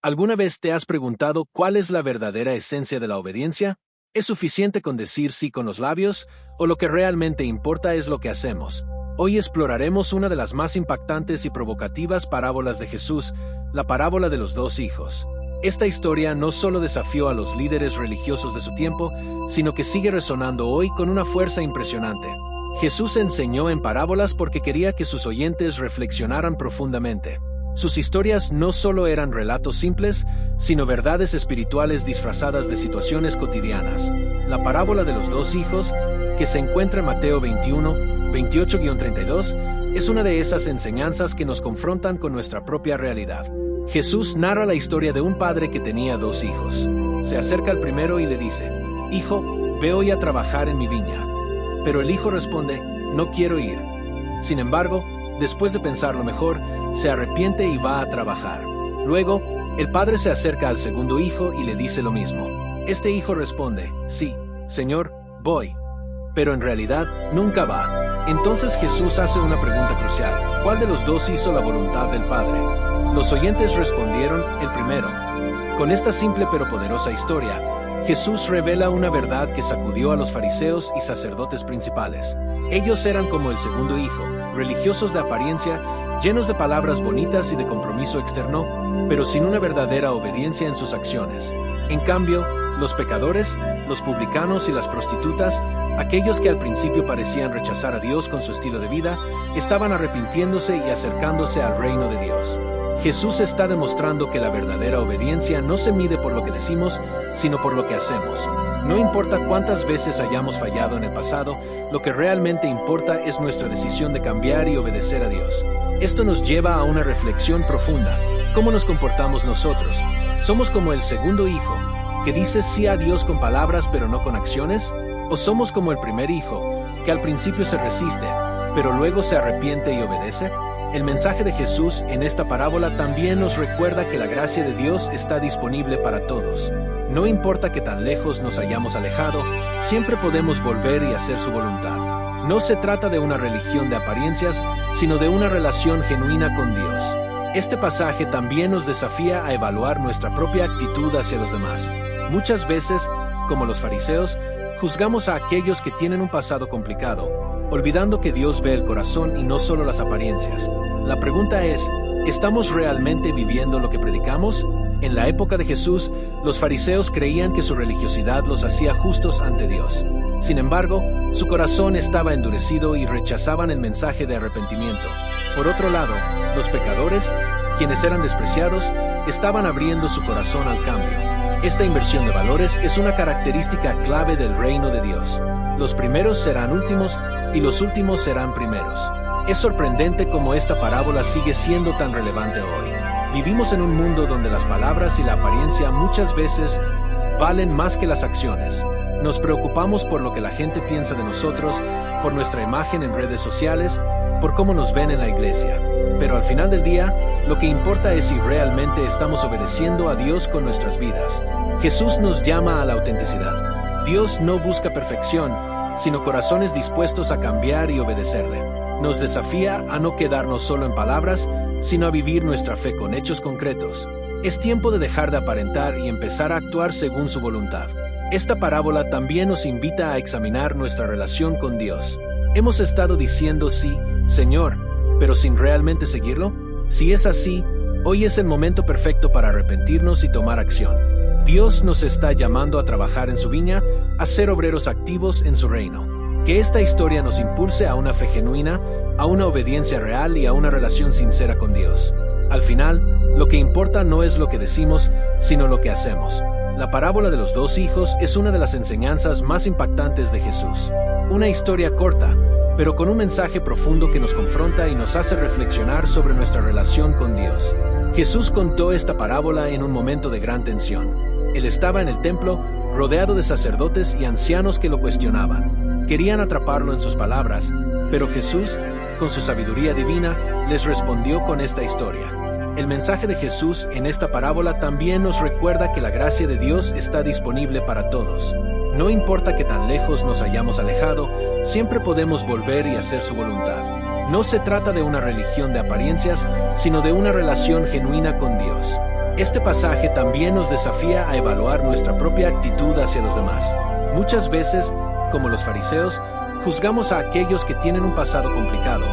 ¿Alguna vez te has preguntado cuál es la verdadera esencia de la obediencia? ¿Es suficiente con decir sí con los labios, o lo que realmente importa es lo que hacemos? Hoy exploraremos una de las más impactantes y provocativas parábolas de Jesús, la parábola de los dos hijos. Esta historia no solo desafió a los líderes religiosos de su tiempo, sino que sigue resonando hoy con una fuerza impresionante. Jesús enseñó en parábolas porque quería que sus oyentes reflexionaran profundamente. Sus historias no solo eran relatos simples, sino verdades espirituales disfrazadas de situaciones cotidianas. La parábola de los dos hijos, que se encuentra en Mateo 21, 28-32, es una de esas enseñanzas que nos confrontan con nuestra propia realidad. Jesús narra la historia de un padre que tenía dos hijos. Se acerca al primero y le dice: «Hijo, ve hoy a trabajar en mi viña». Pero el hijo responde: «No quiero ir». Sin embargo, después de pensarlo mejor, se arrepiente y va a trabajar. Luego, el padre se acerca al segundo hijo y le dice lo mismo. Este hijo responde: «Sí, Señor, voy». Pero en realidad, nunca va. Entonces Jesús hace una pregunta crucial: ¿cuál de los dos hizo la voluntad del Padre? Los oyentes respondieron: el primero. Con esta simple pero poderosa historia, Jesús revela una verdad que sacudió a los fariseos y sacerdotes principales. Ellos eran como el segundo hijo, religiosos de apariencia, llenos de palabras bonitas y de compromiso externo, pero sin una verdadera obediencia en sus acciones. En cambio, los pecadores, los publicanos y las prostitutas, aquellos que al principio parecían rechazar a Dios con su estilo de vida, estaban arrepintiéndose y acercándose al reino de Dios. Jesús está demostrando que la verdadera obediencia no se mide por lo que decimos, sino por lo que hacemos. No importa cuántas veces hayamos fallado en el pasado, lo que realmente importa es nuestra decisión de cambiar y obedecer a Dios. Esto nos lleva a una reflexión profunda. ¿Cómo nos comportamos nosotros? ¿Somos como el segundo hijo, que dice sí a Dios con palabras pero no con acciones? ¿O somos como el primer hijo, que al principio se resiste, pero luego se arrepiente y obedece? El mensaje de Jesús en esta parábola también nos recuerda que la gracia de Dios está disponible para todos. No importa que tan lejos nos hayamos alejado, siempre podemos volver y hacer su voluntad. No se trata de una religión de apariencias, sino de una relación genuina con Dios. Este pasaje también nos desafía a evaluar nuestra propia actitud hacia los demás. Muchas veces, como los fariseos, juzgamos a aquellos que tienen un pasado complicado, olvidando que Dios ve el corazón y no solo las apariencias. La pregunta es: ¿estamos realmente viviendo lo que predicamos? En la época de Jesús, los fariseos creían que su religiosidad los hacía justos ante Dios. Sin embargo, su corazón estaba endurecido y rechazaban el mensaje de arrepentimiento. Por otro lado, los pecadores, quienes eran despreciados, estaban abriendo su corazón al cambio. Esta inversión de valores es una característica clave del reino de Dios. Los primeros serán últimos y los últimos serán primeros. Es sorprendente cómo esta parábola sigue siendo tan relevante hoy. Vivimos en un mundo donde las palabras y la apariencia muchas veces valen más que las acciones. Nos preocupamos por lo que la gente piensa de nosotros, por nuestra imagen en redes sociales, por cómo nos ven en la iglesia. Pero al final del día, lo que importa es si realmente estamos obedeciendo a Dios con nuestras vidas. Jesús nos llama a la autenticidad. Dios no busca perfección, sino corazones dispuestos a cambiar y obedecerle. Nos desafía a no quedarnos solo en palabras, sino a vivir nuestra fe con hechos concretos. Es tiempo de dejar de aparentar y empezar a actuar según su voluntad. Esta parábola también nos invita a examinar nuestra relación con Dios. ¿Hemos estado diciendo sí, Señor, pero sin realmente seguirlo? Si es así, hoy es el momento perfecto para arrepentirnos y tomar acción. Dios nos está llamando a trabajar en su viña, a ser obreros activos en su reino. Que esta historia nos impulse a una fe genuina, a una obediencia real y a una relación sincera con Dios. Al final, lo que importa no es lo que decimos, sino lo que hacemos. La parábola de los dos hijos es una de las enseñanzas más impactantes de Jesús. Una historia corta, pero con un mensaje profundo que nos confronta y nos hace reflexionar sobre nuestra relación con Dios. Jesús contó esta parábola en un momento de gran tensión. Él estaba en el templo, rodeado de sacerdotes y ancianos que lo cuestionaban. Querían atraparlo en sus palabras, pero Jesús, con su sabiduría divina, les respondió con esta historia. El mensaje de Jesús en esta parábola también nos recuerda que la gracia de Dios está disponible para todos. No importa que tan lejos nos hayamos alejado, siempre podemos volver y hacer su voluntad. No se trata de una religión de apariencias, sino de una relación genuina con Dios. Este pasaje también nos desafía a evaluar nuestra propia actitud hacia los demás. Muchas veces, como los fariseos, juzgamos a aquellos que tienen un pasado complicado,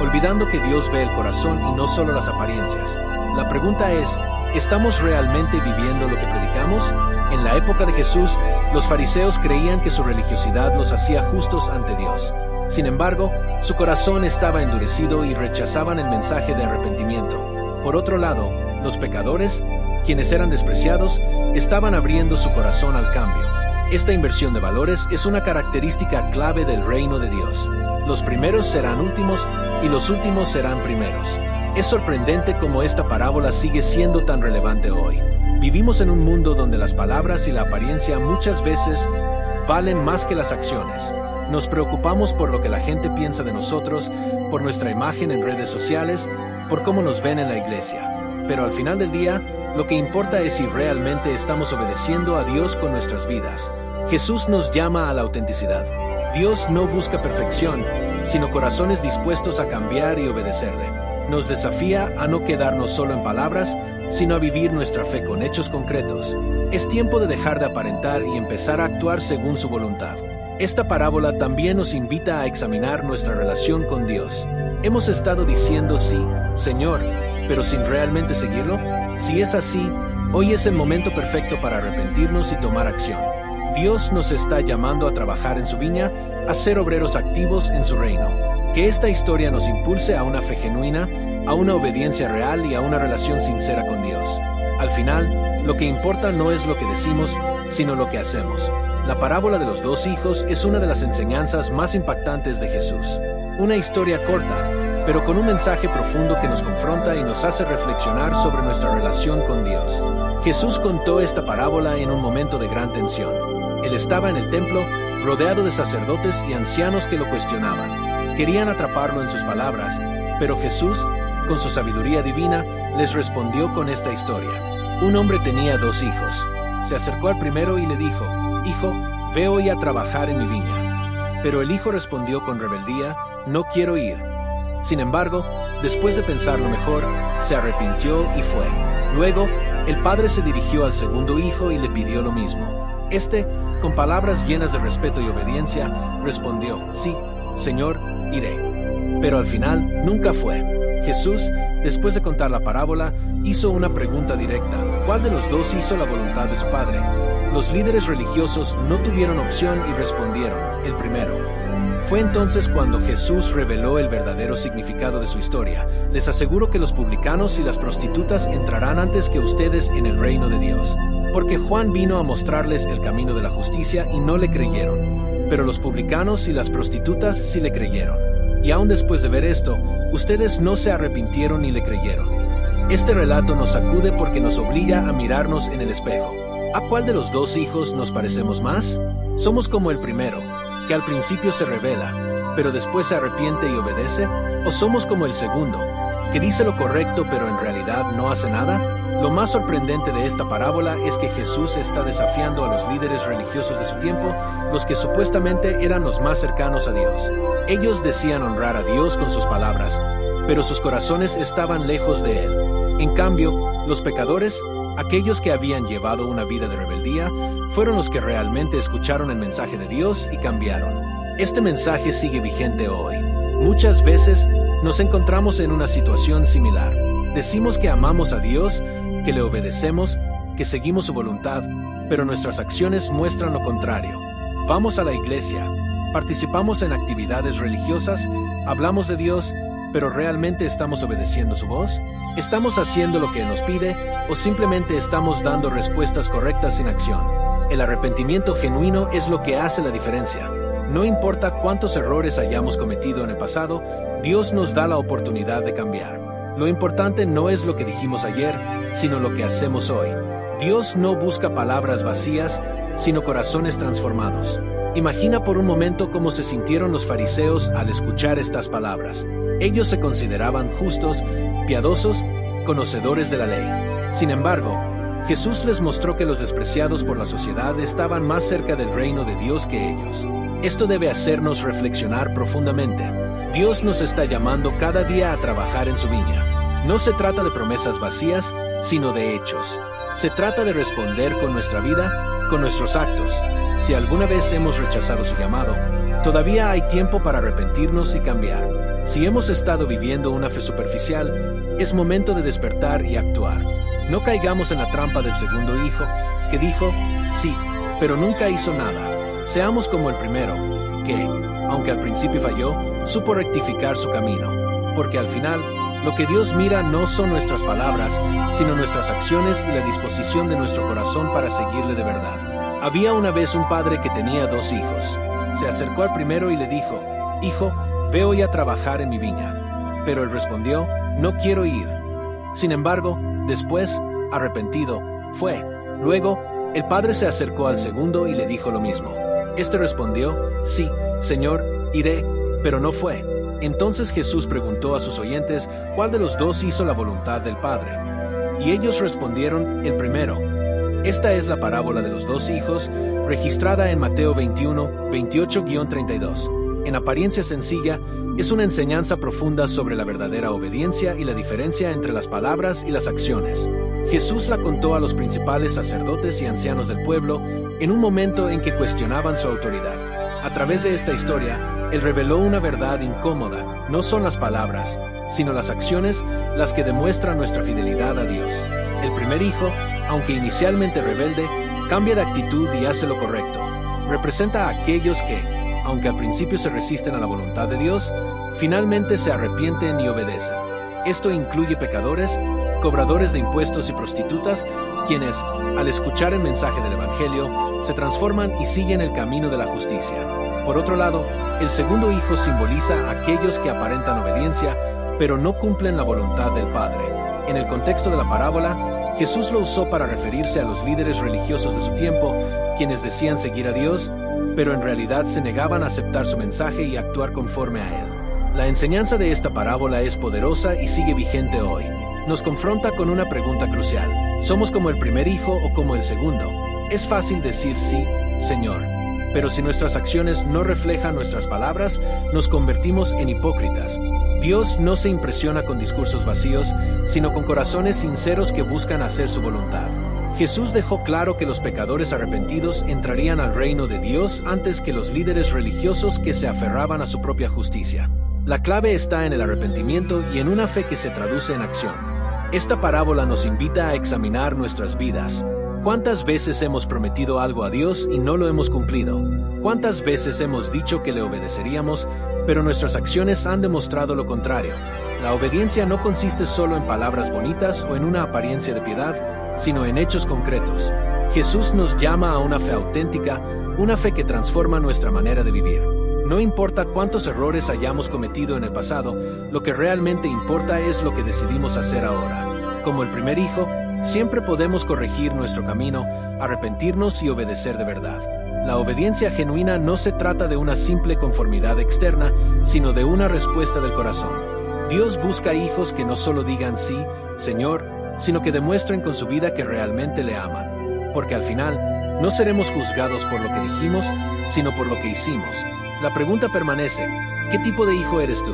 olvidando que Dios ve el corazón y no solo las apariencias. La pregunta es, ¿estamos realmente viviendo lo que predicamos? En la época de Jesús, los fariseos creían que su religiosidad los hacía justos ante Dios. Sin embargo, su corazón estaba endurecido y rechazaban el mensaje de arrepentimiento. Por otro lado, los pecadores, quienes eran despreciados, estaban abriendo su corazón al cambio. Esta inversión de valores es una característica clave del reino de Dios. Los primeros serán últimos y los últimos serán primeros. Es sorprendente cómo esta parábola sigue siendo tan relevante hoy. Vivimos en un mundo donde las palabras y la apariencia muchas veces valen más que las acciones. Nos preocupamos por lo que la gente piensa de nosotros, por nuestra imagen en redes sociales, por cómo nos ven en la iglesia. Pero al final del día, lo que importa es si realmente estamos obedeciendo a Dios con nuestras vidas. Jesús nos llama a la autenticidad. Dios no busca perfección, sino corazones dispuestos a cambiar y obedecerle. Nos desafía a no quedarnos solo en palabras, sino a vivir nuestra fe con hechos concretos. Es tiempo de dejar de aparentar y empezar a actuar según su voluntad. Esta parábola también nos invita a examinar nuestra relación con Dios. ¿Hemos estado diciendo sí, Señor, pero sin realmente seguirlo? Si es así, hoy es el momento perfecto para arrepentirnos y tomar acción. Dios nos está llamando a trabajar en su viña, a ser obreros activos en su reino. Que esta historia nos impulse a una fe genuina, a una obediencia real y a una relación sincera con Dios. Al final, lo que importa no es lo que decimos, sino lo que hacemos. La parábola de los dos hijos es una de las enseñanzas más impactantes de Jesús. Una historia corta, pero con un mensaje profundo que nos confronta y nos hace reflexionar sobre nuestra relación con Dios. Jesús contó esta parábola en un momento de gran tensión. Él estaba en el templo, rodeado de sacerdotes y ancianos que lo cuestionaban. Querían atraparlo en sus palabras, pero Jesús, con su sabiduría divina, les respondió con esta historia. Un hombre tenía dos hijos. Se acercó al primero y le dijo, «Hijo, ve hoy a trabajar en mi viña». Pero el hijo respondió con rebeldía, «No quiero ir». Sin embargo, después de pensarlo mejor, se arrepintió y fue. Luego, el padre se dirigió al segundo hijo y le pidió lo mismo. Este, con palabras llenas de respeto y obediencia, respondió, «Sí, Señor, iré». Pero al final, nunca fue. Jesús, después de contar la parábola, hizo una pregunta directa. ¿Cuál de los dos hizo la voluntad de su padre? Los líderes religiosos no tuvieron opción y respondieron, el primero. Fue entonces cuando Jesús reveló el verdadero significado de su historia. Les aseguro que los publicanos y las prostitutas entrarán antes que ustedes en el reino de Dios. Porque Juan vino a mostrarles el camino de la justicia y no le creyeron. Pero los publicanos y las prostitutas sí le creyeron. Y aún después de ver esto, ustedes no se arrepintieron ni le creyeron. Este relato nos sacude porque nos obliga a mirarnos en el espejo. ¿A cuál de los dos hijos nos parecemos más? ¿Somos como el primero, que al principio se revela, pero después se arrepiente y obedece? ¿O somos como el segundo, que dice lo correcto pero en realidad no hace nada? Lo más sorprendente de esta parábola es que Jesús está desafiando a los líderes religiosos de su tiempo, los que supuestamente eran los más cercanos a Dios. Ellos decían honrar a Dios con sus palabras, pero sus corazones estaban lejos de Él. En cambio, los pecadores, aquellos que habían llevado una vida de rebeldía, fueron los que realmente escucharon el mensaje de Dios y cambiaron. Este mensaje sigue vigente hoy. Muchas veces nos encontramos en una situación similar. Decimos que amamos a Dios, que le obedecemos, que seguimos su voluntad, pero nuestras acciones muestran lo contrario. Vamos a la iglesia, participamos en actividades religiosas, hablamos de Dios, pero ¿realmente estamos obedeciendo su voz? ¿Estamos haciendo lo que Él nos pide o simplemente estamos dando respuestas correctas sin acción? El arrepentimiento genuino es lo que hace la diferencia. No importa cuántos errores hayamos cometido en el pasado, Dios nos da la oportunidad de cambiar. Lo importante no es lo que dijimos ayer, sino lo que hacemos hoy. Dios no busca palabras vacías, sino corazones transformados. Imagina por un momento cómo se sintieron los fariseos al escuchar estas palabras. Ellos se consideraban justos, piadosos, conocedores de la ley. Sin embargo, Jesús les mostró que los despreciados por la sociedad estaban más cerca del reino de Dios que ellos. Esto debe hacernos reflexionar profundamente. Dios nos está llamando cada día a trabajar en su viña. No se trata de promesas vacías, sino de hechos. Se trata de responder con nuestra vida, con nuestros actos. Si alguna vez hemos rechazado su llamado, todavía hay tiempo para arrepentirnos y cambiar. Si hemos estado viviendo una fe superficial, es momento de despertar y actuar. No caigamos en la trampa del segundo hijo, que dijo, sí, pero nunca hizo nada. Seamos como el primero, que, aunque al principio falló, supo rectificar su camino. Porque al final, lo que Dios mira no son nuestras palabras, sino nuestras acciones y la disposición de nuestro corazón para seguirle de verdad. Había una vez un padre que tenía 2 hijos. Se acercó al primero y le dijo, «Hijo, ve hoy a trabajar en mi viña». Pero él respondió, «No quiero ir». Sin embargo, después, arrepentido, fue. Luego, el padre se acercó al segundo y le dijo lo mismo. Este respondió, «Sí, Señor, iré», pero no fue. Entonces Jesús preguntó a sus oyentes cuál de los 2 hizo la voluntad del Padre. Y ellos respondieron, el primero. Esta es la parábola de los 2 hijos, registrada en Mateo 21, 28-32. En apariencia sencilla, es una enseñanza profunda sobre la verdadera obediencia y la diferencia entre las palabras y las acciones. Jesús la contó a los principales sacerdotes y ancianos del pueblo en un momento en que cuestionaban su autoridad. A través de esta historia, Él reveló una verdad incómoda. No son las palabras, sino las acciones las que demuestran nuestra fidelidad a Dios. El primer hijo, aunque inicialmente rebelde, cambia de actitud y hace lo correcto. Representa a aquellos que, aunque al principio se resisten a la voluntad de Dios, finalmente se arrepienten y obedecen. Esto incluye pecadores, cobradores de impuestos y prostitutas, quienes, al escuchar el mensaje del Evangelio, se transforman y siguen el camino de la justicia. Por otro lado, el segundo hijo simboliza a aquellos que aparentan obediencia, pero no cumplen la voluntad del Padre. En el contexto de la parábola, Jesús lo usó para referirse a los líderes religiosos de su tiempo, quienes decían seguir a Dios, pero en realidad se negaban a aceptar su mensaje y actuar conforme a él. La enseñanza de esta parábola es poderosa y sigue vigente hoy. Nos confronta con una pregunta crucial. ¿Somos como el primer hijo o como el segundo? Es fácil decir sí, Señor. Pero si nuestras acciones no reflejan nuestras palabras, nos convertimos en hipócritas. Dios no se impresiona con discursos vacíos, sino con corazones sinceros que buscan hacer su voluntad. Jesús dejó claro que los pecadores arrepentidos entrarían al reino de Dios antes que los líderes religiosos que se aferraban a su propia justicia. La clave está en el arrepentimiento y en una fe que se traduce en acción. Esta parábola nos invita a examinar nuestras vidas. ¿Cuántas veces hemos prometido algo a Dios y no lo hemos cumplido? ¿Cuántas veces hemos dicho que le obedeceríamos, pero nuestras acciones han demostrado lo contrario? La obediencia no consiste solo en palabras bonitas o en una apariencia de piedad, sino en hechos concretos. Jesús nos llama a una fe auténtica, una fe que transforma nuestra manera de vivir. No importa cuántos errores hayamos cometido en el pasado, lo que realmente importa es lo que decidimos hacer ahora. Como el primer hijo, siempre podemos corregir nuestro camino, arrepentirnos y obedecer de verdad. La obediencia genuina no se trata de una simple conformidad externa, sino de una respuesta del corazón. Dios busca hijos que no solo digan sí, Señor, sino que demuestren con su vida que realmente le aman. Porque al final, no seremos juzgados por lo que dijimos, sino por lo que hicimos. La pregunta permanece, ¿qué tipo de hijo eres tú?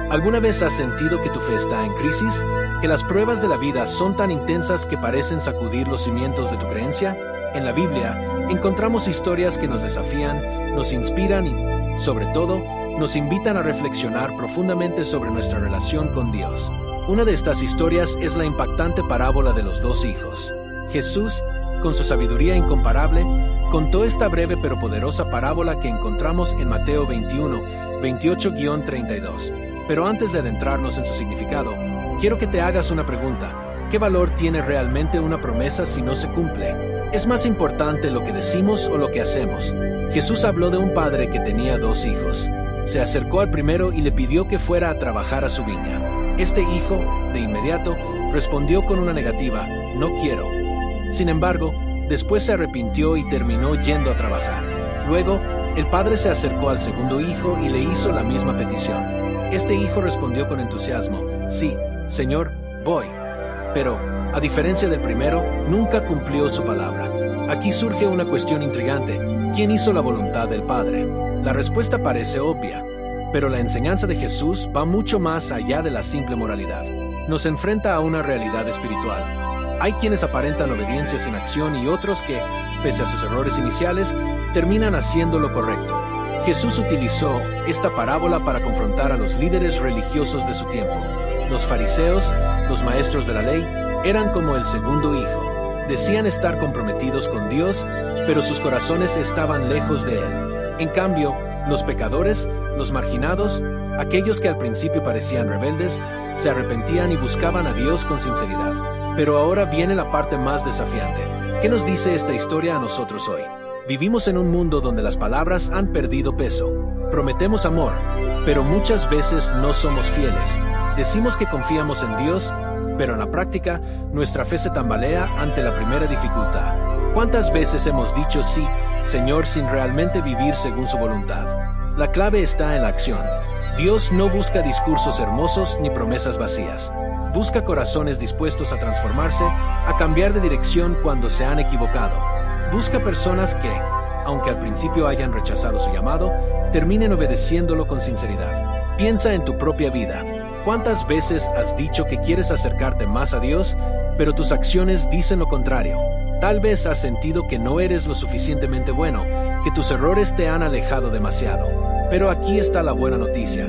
¿Alguna vez has sentido que tu fe está en crisis? ¿Que las pruebas de la vida son tan intensas que parecen sacudir los cimientos de tu creencia? En la Biblia, encontramos historias que nos desafían, nos inspiran y, sobre todo, nos invitan a reflexionar profundamente sobre nuestra relación con Dios. Una de estas historias es la impactante parábola de los 2 hijos. Jesús, con su sabiduría incomparable, contó esta breve pero poderosa parábola que encontramos en Mateo 21, 28-32. Pero antes de adentrarnos en su significado, quiero que te hagas una pregunta. ¿Qué valor tiene realmente una promesa si no se cumple? ¿Es más importante lo que decimos o lo que hacemos? Jesús habló de un padre que tenía 2 hijos. Se acercó al primero y le pidió que fuera a trabajar a su viña. Este hijo, de inmediato, respondió con una negativa, no quiero. Sin embargo, después se arrepintió y terminó yendo a trabajar. Luego, el padre se acercó al segundo hijo y le hizo la misma petición. Este hijo respondió con entusiasmo, sí, Señor, voy. Pero, a diferencia del primero, nunca cumplió su palabra. Aquí surge una cuestión intrigante. ¿Quién hizo la voluntad del Padre? La respuesta parece obvia, pero la enseñanza de Jesús va mucho más allá de la simple moralidad. Nos enfrenta a una realidad espiritual. Hay quienes aparentan obediencia sin acción y otros que, pese a sus errores iniciales, terminan haciendo lo correcto. Jesús utilizó esta parábola para confrontar a los líderes religiosos de su tiempo. Los fariseos, los maestros de la ley, eran como el segundo hijo. Decían estar comprometidos con Dios, pero sus corazones estaban lejos de Él. En cambio, los pecadores, los marginados, aquellos que al principio parecían rebeldes, se arrepentían y buscaban a Dios con sinceridad. Pero ahora viene la parte más desafiante. ¿Qué nos dice esta historia a nosotros hoy? Vivimos en un mundo donde las palabras han perdido peso. Prometemos amor, pero muchas veces no somos fieles. Decimos que confiamos en Dios, pero en la práctica, nuestra fe se tambalea ante la primera dificultad. ¿Cuántas veces hemos dicho sí, Señor, sin realmente vivir según su voluntad? La clave está en la acción. Dios no busca discursos hermosos ni promesas vacías. Busca corazones dispuestos a transformarse, a cambiar de dirección cuando se han equivocado. Busca personas que, aunque al principio hayan rechazado su llamado, terminen obedeciéndolo con sinceridad. Piensa en tu propia vida. ¿Cuántas veces has dicho que quieres acercarte más a Dios, pero tus acciones dicen lo contrario? Tal vez has sentido que no eres lo suficientemente bueno, que tus errores te han alejado demasiado. Pero aquí está la buena noticia.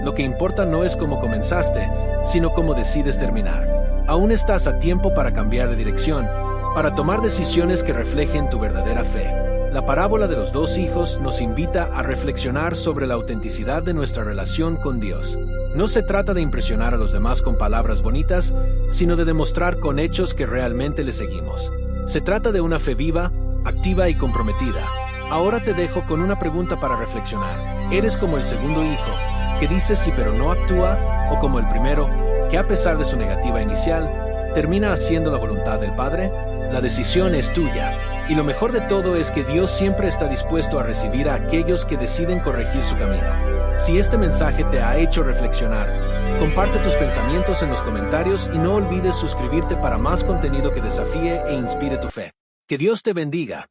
Lo que importa no es cómo comenzaste, sino cómo decides terminar. Aún estás a tiempo para cambiar de dirección, para tomar decisiones que reflejen tu verdadera fe. La parábola de los dos hijos nos invita a reflexionar sobre la autenticidad de nuestra relación con Dios. No se trata de impresionar a los demás con palabras bonitas, sino de demostrar con hechos que realmente le seguimos. Se trata de una fe viva, activa y comprometida. Ahora te dejo con una pregunta para reflexionar. ¿Eres como el segundo hijo, que dice sí pero no actúa, o como el primero, que a pesar de su negativa inicial, termina haciendo la voluntad del Padre? La decisión es tuya, y lo mejor de todo es que Dios siempre está dispuesto a recibir a aquellos que deciden corregir su camino. Si este mensaje te ha hecho reflexionar, comparte tus pensamientos en los comentarios y no olvides suscribirte para más contenido que desafíe e inspire tu fe. Que Dios te bendiga.